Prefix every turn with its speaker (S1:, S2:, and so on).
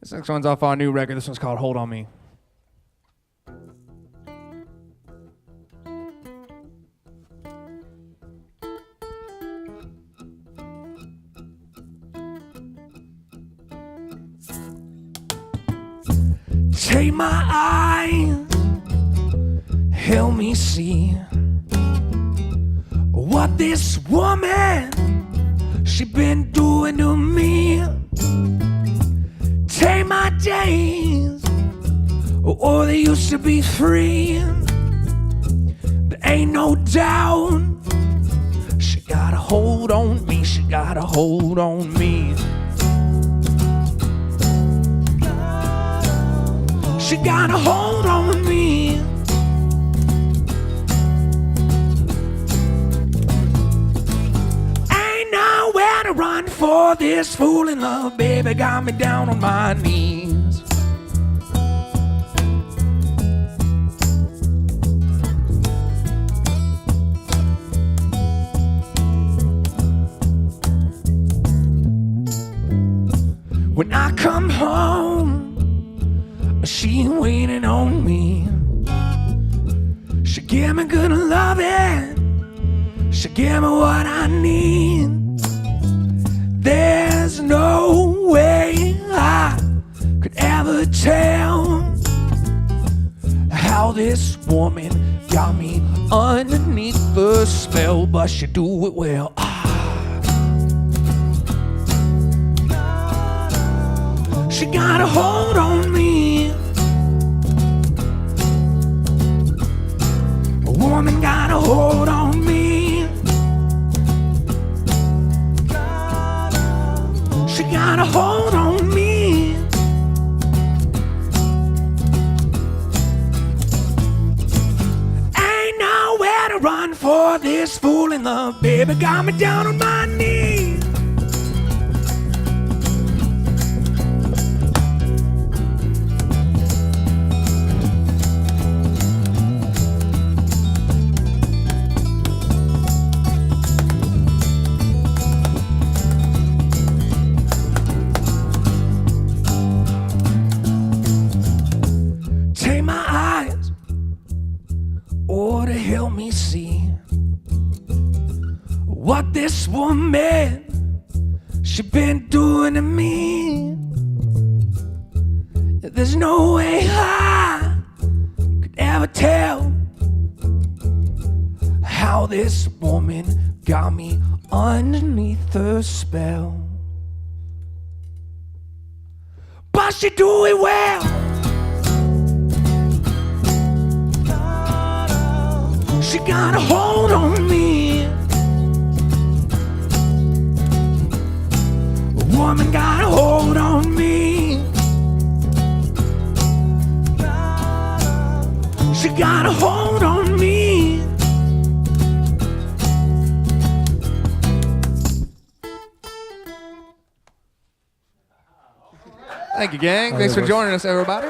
S1: This next one's off our new record. This one's called Hold On Me. Take my eyes, help me see what this woman, she been doing to me. Take my days, oh, they used to be free. There ain't no doubt, she got a hold on me, she got a hold on me. She got a hold on me. Ain't nowhere to run for this fool in love, baby, got me down on my knees. When I come home, she waiting on me. She give me good loving, she give me what I need. There's no way I could ever tell how this woman got me underneath the spell, but she do it well. She got a hold on me. A woman got a hold on me. She got a hold on me. Ain't nowhere to run for this fool in love, baby, got me down on my knees. Take my eyes, oh, to help me see what this woman, she been doing to me. There's no way I could ever tell how this woman got me underneath her spell, but she do it well. She got a hold on me. A woman got a hold on me. She got a hold on me. Thank you, gang. Thanks for joining us, everybody.